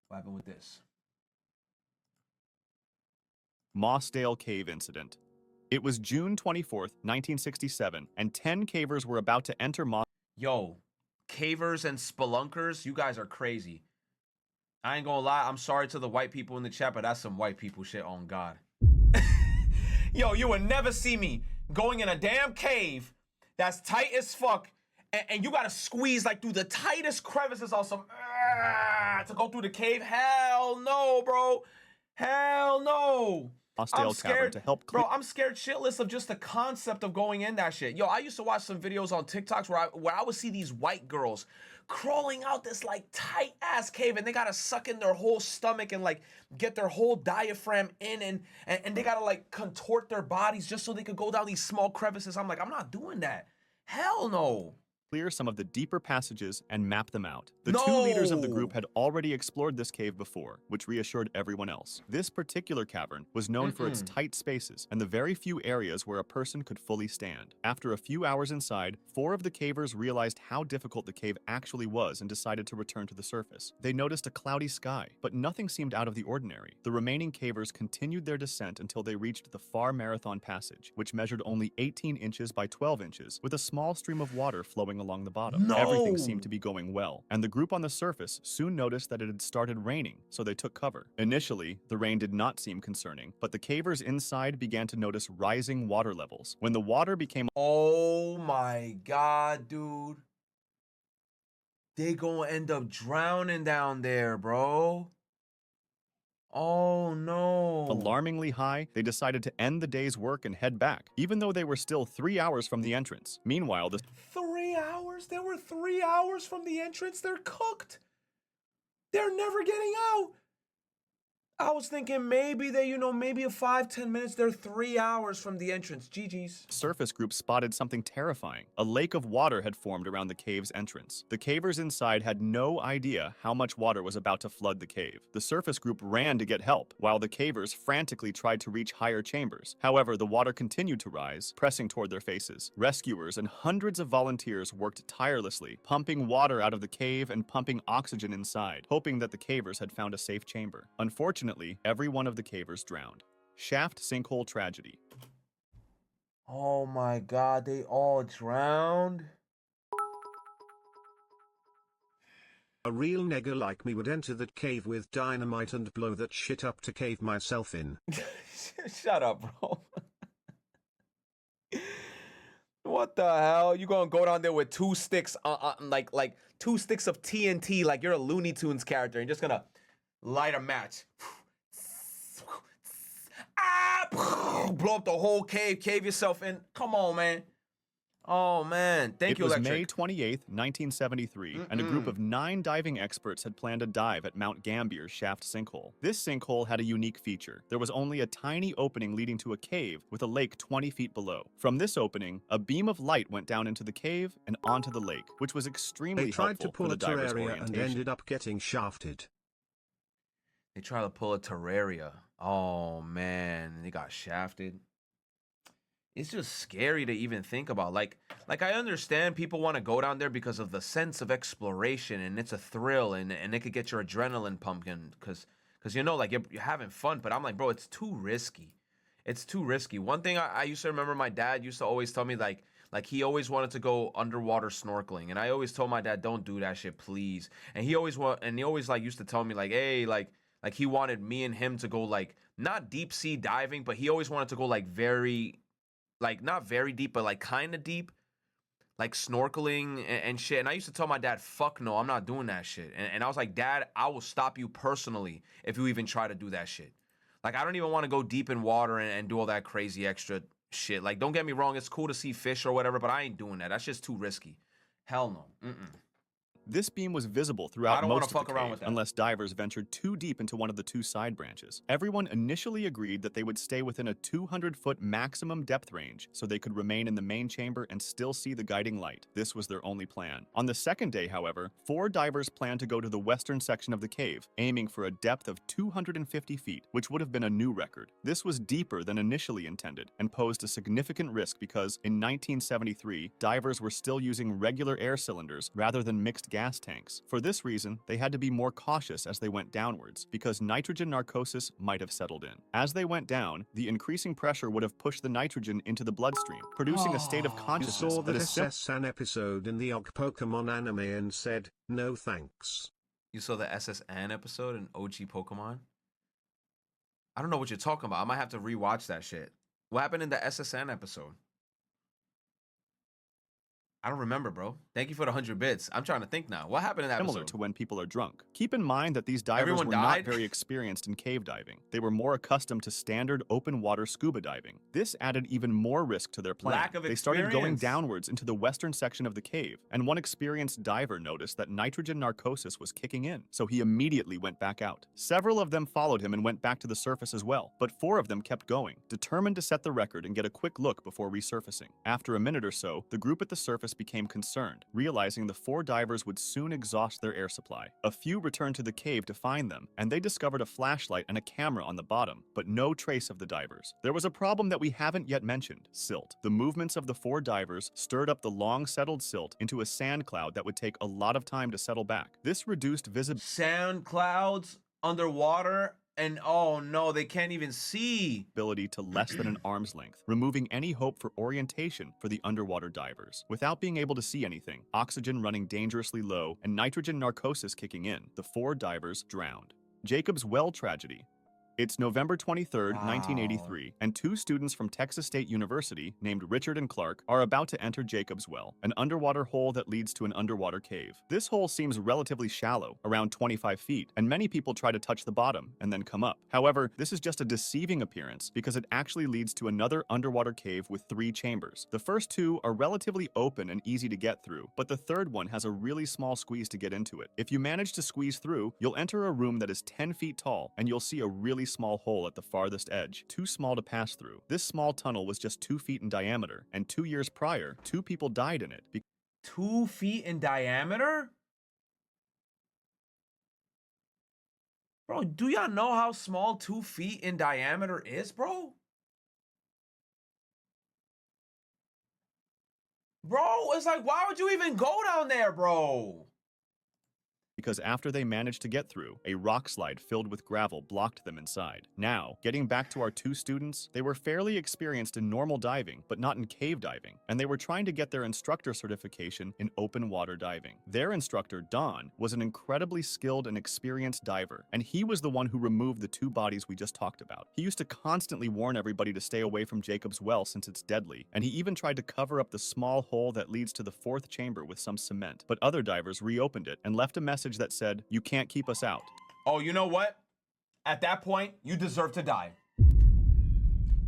What happened with this? Mossdale Cave Incident. It was June 24th, 1967, and 10 cavers were about to enter Yo, cavers and spelunkers, you guys are crazy. I ain't gonna lie, I'm sorry to the white people in the chat, but that's some white people shit on God. Yo, you would never see me going in a damn cave that's tight as fuck, and you gotta squeeze like through the tightest crevices on some to go through the cave. Hell no, bro. Hell no. I'm Mossdale Cavern scared, to help clear. bro. I'm scared shitless of just the concept of going in that shit. Yo, I used to watch some videos on TikToks where I would see these white girls crawling out this like tight ass cave, and they gotta suck in their whole stomach and like get their whole diaphragm in, and they gotta like contort their bodies just so they could go down these small crevices. I'm like, I'm not doing that. Hell no. Clear some of the deeper passages and map them out. The No! two leaders of the group had already explored this cave before, which reassured everyone else. This particular cavern was known for its tight spaces and the very few areas where a person could fully stand. After a few hours inside, 4 of the cavers realized how difficult the cave actually was and decided to return to the surface. They noticed a cloudy sky, but nothing seemed out of the ordinary. The remaining cavers continued their descent until they reached the far marathon passage, which measured only 18 inches by 12 inches, with a small stream of water flowing along the bottom. No! Everything seemed to be going well, and the group on the surface soon noticed that it had started raining, so they took cover. Initially, the rain did not seem concerning, but the cavers inside began to notice rising water levels. When the water became Oh my God, dude. They gonna end up drowning down there, bro. Oh no. alarmingly high, they decided to end the day's work and head back, even though they were still 3 hours from the entrance. Meanwhile, the 3 hours? They were 3 hours from the entrance. They're cooked. They're never getting out. I was thinking maybe they, maybe a 5-10 minutes. They're 3 hours from the entrance. GG's. surface group spotted something terrifying. A lake of water had formed around the cave's entrance. The cavers inside had no idea how much water was about to flood the cave. The surface group ran to get help, while the cavers frantically tried to reach higher chambers. However, the water continued to rise, pressing toward their faces. Rescuers and hundreds of volunteers worked tirelessly, pumping water out of the cave and pumping oxygen inside, hoping that the cavers had found a safe chamber. Unfortunately, every one of the cavers drowned. Shaft sinkhole tragedy. Oh my God, they all drowned. A real nigger like me would enter that cave with dynamite and blow that shit up to cave myself in. Shut up, bro. What the hell? You gonna go down there with 2 sticks, like 2 sticks of TNT, like you're a Looney Tunes character, and just gonna light a match. Blow up the whole cave yourself in. Come on, man. Oh, man. Thank you, It was Electric. May 28th, 1973, and a group of 9 diving experts had planned a dive at Mount Gambier's shaft sinkhole. This sinkhole had a unique feature. There was only a tiny opening leading to a cave with a lake 20 feet below. From this opening, a beam of light went down into the cave and onto the lake, which was extremely They tried to helpful pull for a the divers' Terraria and orientation. ended up getting shafted. They tried to pull a Terraria. Oh, man. They got shafted. It's just scary to even think about. Like I understand people want to go down there because of the sense of exploration, and it's a thrill, and it could get your adrenaline pumping because like you're having fun. But I'm like, bro, it's too risky. It's too risky. One thing I used to remember, my dad used to always tell me like he always wanted to go underwater snorkeling, and I always told my dad, don't do that shit, please. And he always like used to tell me like, hey, like he wanted me and him to go like not deep sea diving, but he always wanted to go like very, like not very deep, but like kind of deep, like snorkeling and shit. And I used to tell my dad, fuck no, I'm not doing that shit. And I was like, Dad, I will stop you personally if you even try to do that shit. Like, I don't even want to go deep in water and do all that crazy extra shit. Like, don't get me wrong, it's cool to see fish or whatever, but I ain't doing that. That's just too risky. Hell no. This beam was visible I throughout don't wanna most of fuck the around cave, with that. unless divers ventured too deep into one of the 2 side branches. Everyone initially agreed that they would stay within a 200-foot maximum depth range so they could remain in the main chamber and still see the guiding light. This was their only plan. On the second day, however, 4 divers planned to go to the western section of the cave, aiming for a depth of 250 feet, which would have been a new record. This was deeper than initially intended and posed a significant risk because, in 1973, divers were still using regular air cylinders rather than mixed gas tanks. For this reason, they had to be more cautious as they went downwards, because nitrogen narcosis might have settled in. As they went down, the increasing pressure would have pushed the nitrogen into the bloodstream, producing a state of You consciousness saw that that is simple. SS episode in the OG Pokemon anime and said, no thanks. You saw the SSN episode in OG Pokemon? I don't know what you're talking about. I might have to rewatch that shit. What happened in the SSN episode? I don't remember, bro. Thank you for the 100 bits. I'm trying to think now. What happened in that Similar episode? to when people are drunk. Keep in mind that these divers Everyone were died? not very experienced in cave diving. They were more accustomed to standard open water scuba diving. This added even more risk to their plan. Lack of They started going experience. downwards into the western section of the cave, and one experienced diver noticed that nitrogen narcosis was kicking in, so he immediately went back out. Several of them followed him and went back to the surface as well, but 4 of them kept going, determined to set the record and get a quick look before resurfacing. After a minute or so, the group at the surface became concerned, realizing the 4 divers would soon exhaust their air supply. A few returned to the cave to find them, and they discovered a flashlight and a camera on the bottom, but no trace of the divers. There was a problem that we haven't yet mentioned: silt. The movements of the 4 divers stirred up the long settled silt into a sand cloud that would take a lot of time to settle back. This reduced visibility Sand clouds underwater, and oh no, they can't even see. to less than an arm's length, removing any hope for orientation for the underwater divers. Without being able to see anything, oxygen running dangerously low, and nitrogen narcosis kicking in, the 4 divers drowned. Jacob's Well tragedy. It's November 23rd, Wow. 1983, and 2 students from Texas State University, named Richard and Clark, are about to enter Jacob's Well, an underwater hole that leads to an underwater cave. This hole seems relatively shallow, around 25 feet, and many people try to touch the bottom and then come up. However, this is just a deceiving appearance because it actually leads to another underwater cave with 3 chambers. The first 2 are relatively open and easy to get through, but the third one has a really small squeeze to get into it. If you manage to squeeze through, you'll enter a room that is 10 feet tall, and you'll see a really small hole at the farthest edge, too small to pass through. This small tunnel was just 2 feet in diameter, and 2 years prior, 2 people died in it. 2 feet in diameter? Bro, do y'all know how small 2 feet in diameter is, bro? Bro, it's like, why would you even go down there, bro? Because after they managed to get through, a rock slide filled with gravel blocked them inside. Now, getting back to our 2 students, they were fairly experienced in normal diving, but not in cave diving, and they were trying to get their instructor certification in open water diving. Their instructor, Don, was an incredibly skilled and experienced diver, and he was the one who removed the 2 bodies we just talked about. He used to constantly warn everybody to stay away from Jacob's Well since it's deadly, and he even tried to cover up the small hole that leads to the 4th chamber with some cement, but other divers reopened it and left a message that said, "You can't keep us out." Oh, you know what? At that point, you deserve to die.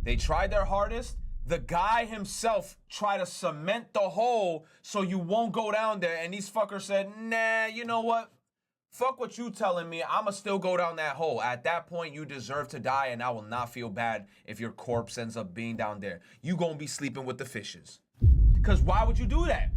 They tried their hardest. The guy himself tried to cement the hole so you won't go down there. And these fuckers said, nah, you know what? Fuck what you telling me. I'ma still go down that hole. At that point, you deserve to die, and I will not feel bad if your corpse ends up being down there. You gonna be sleeping with the fishes. Because why would you do that?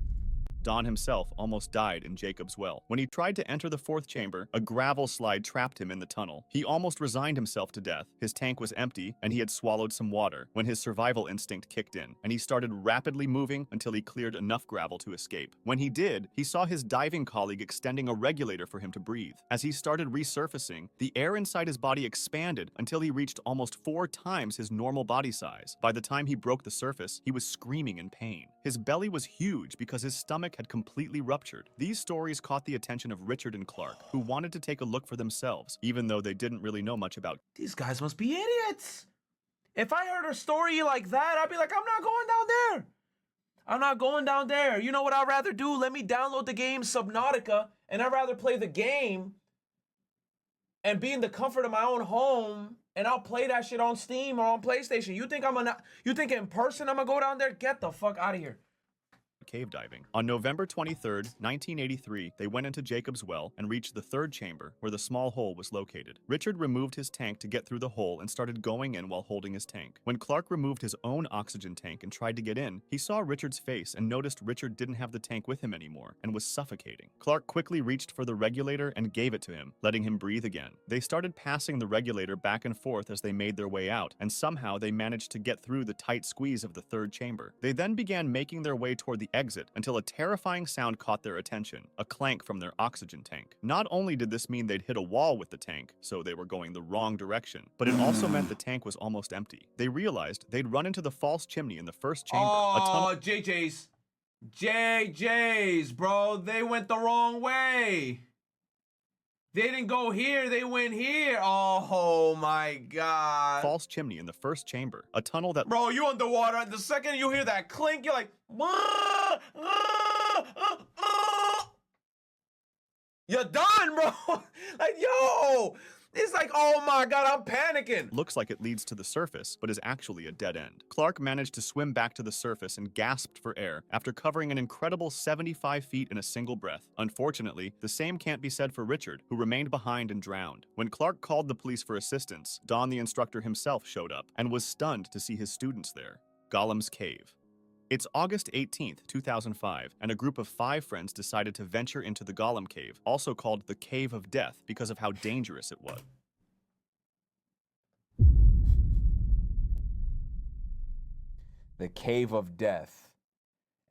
Don himself almost died in Jacob's Well. When he tried to enter the 4th chamber, a gravel slide trapped him in the tunnel. He almost resigned himself to death. His tank was empty, and he had swallowed some water when his survival instinct kicked in, and he started rapidly moving until he cleared enough gravel to escape. When he did, he saw his diving colleague extending a regulator for him to breathe. As he started resurfacing, the air inside his body expanded until he reached almost 4 times his normal body size. By the time he broke the surface, he was screaming in pain. His belly was huge because his stomach had completely ruptured. These stories caught the attention of Richard and Clark, who wanted to take a look for themselves, even though they didn't really know much about. These guys must be idiots. If I heard a story like that, I'd be like, I'm not going down there. I'm not going down there. You know what I'd rather do? Let me download the game Subnautica, and I'd rather play the game and be in the comfort of my own home, and I'll play that shit on Steam or on PlayStation. You think in person I'm gonna go down there? Get the fuck out of here. Cave diving. On November 23rd, 1983, they went into Jacob's Well and reached the 3rd chamber where the small hole was located. Richard removed his tank to get through the hole and started going in while holding his tank. When Clark removed his own oxygen tank and tried to get in, he saw Richard's face and noticed Richard didn't have the tank with him anymore and was suffocating. Clark quickly reached for the regulator and gave it to him, letting him breathe again. They started passing the regulator back and forth as they made their way out, and somehow they managed to get through the tight squeeze of the 3rd chamber. They then began making their way toward the exit until a terrifying sound caught their attention, a clank from their oxygen tank. Not only did this mean they'd hit a wall with the tank, so they were going the wrong direction, but it also meant the tank was almost empty. They realized they'd run into the false chimney in the first chamber. Oh, JJ's, bro. They went the wrong way. They didn't go here, they went here. Oh my God. False chimney in the first chamber, a tunnel that— Bro, you underwater. The second you hear that clink, you're like, you're done, bro. Like, yo, it's like, oh my God, I'm panicking. looks like it leads to the surface, but is actually a dead end. Clark managed to swim back to the surface and gasped for air after covering an incredible 75 feet in a single breath. Unfortunately, the same can't be said for Richard, who remained behind and drowned. When Clark called the police for assistance, Don the instructor himself showed up and was stunned to see his students there. Gollum's Cave. It's August 18th, 2005, and a group of 5 friends decided to venture into the Gollum Cave, also called the Cave of Death because of how dangerous it was. The Cave of Death.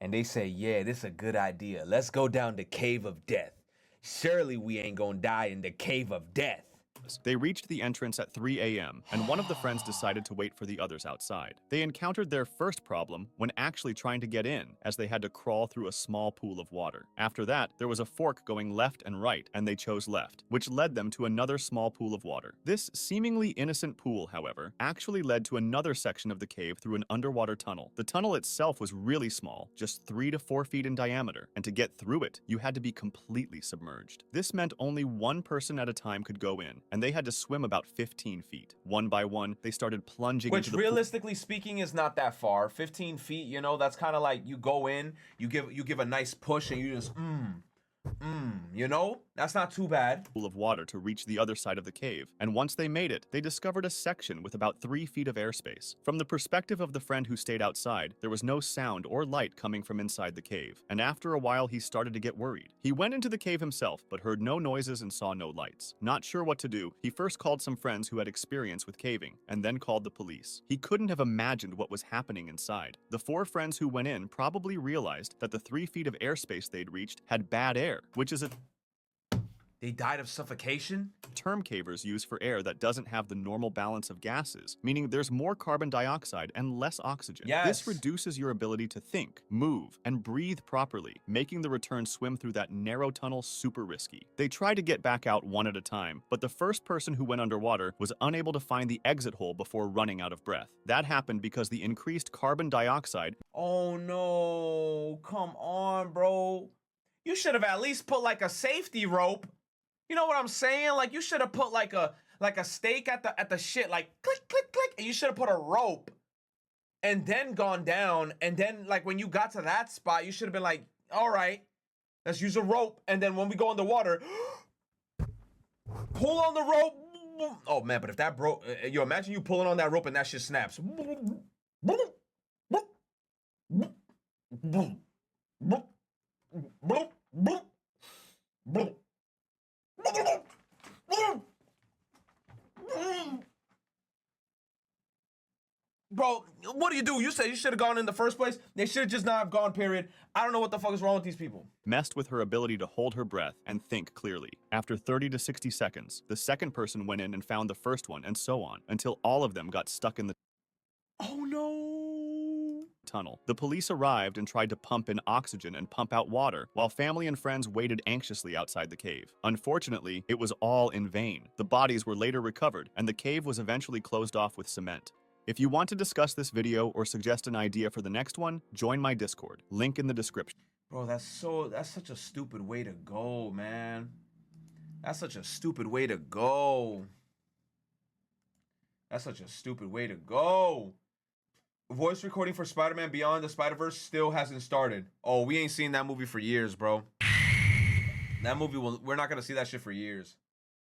And they say, yeah, this is a good idea. Let's go down the Cave of Death. Surely we ain't gonna die in the Cave of Death. They reached the entrance at 3 a.m., and one of the friends decided to wait for the others outside. They encountered their first problem when actually trying to get in, as they had to crawl through a small pool of water. After that, there was a fork going left and right, and they chose left, which led them to another small pool of water. This seemingly innocent pool, however, actually led to another section of the cave through an underwater tunnel. The tunnel itself was really small, just 3 to 4 feet in diameter, and to get through it, you had to be completely submerged. This meant only one person at a time could go in, and they had to swim about 15 feet. One by one, they started plunging into the pool. Which, realistically speaking, is not that far. 15 feet, you know, that's kind of like you go in, you give a nice push, and you just, you know? That's not too bad. Pool of water to reach the other side of the cave, and once they made it, they discovered a section with about 3 feet of airspace. From the perspective of the friend who stayed outside, there was no sound or light coming from inside the cave, and after a while he started to get worried. He went into the cave himself, but heard no noises and saw no lights. Not sure what to do, he first called some friends who had experience with caving, and then called the police. He couldn't have imagined what was happening inside. The 4 friends who went in probably realized that the 3 feet of airspace they'd reached had bad air, which is a They died of suffocation? term cavers use for air that doesn't have the normal balance of gases, meaning there's more carbon dioxide and less oxygen. Yes. This reduces your ability to think, move, and breathe properly, making the return swim through that narrow tunnel super risky. They tried to get back out one at a time, but the first person who went underwater was unable to find the exit hole before running out of breath. That happened because the increased carbon dioxide— Oh no, come on, bro. You should have at least put like a safety rope. You know what I'm saying? Like, you should have put like a stake at the shit, like click, click, click, and you should have put a rope and then gone down. And then, like, when you got to that spot, you should have been like, all right, let's use a rope. And then when we go in the water, pull on the rope. Oh man, but if that broke, you imagine you pulling on that rope and that shit snaps. Bro, what do? You said you should have gone in the first place. They should have just not have gone, period. I don't know what the fuck is wrong with these people. messed with her ability to hold her breath and think clearly. After 30 to 60 seconds, the second person went in and found the first one, and so on, until all of them got stuck in the Oh no. tunnel. The police arrived and tried to pump in oxygen and pump out water, while family and friends waited anxiously outside the cave. Unfortunately, it was all in vain. The bodies were later recovered, and the cave was eventually closed off with cement. If you want to discuss this video or suggest an idea for the next one, join my Discord. Link in the description. Bro, that's such a stupid way to go, man. That's such a stupid way to go. That's such a stupid way to go. Voice recording for Spider-Man Beyond the Spider-Verse still hasn't started. Oh, we ain't seen that movie for years, bro. That movie we're not gonna see that shit for years.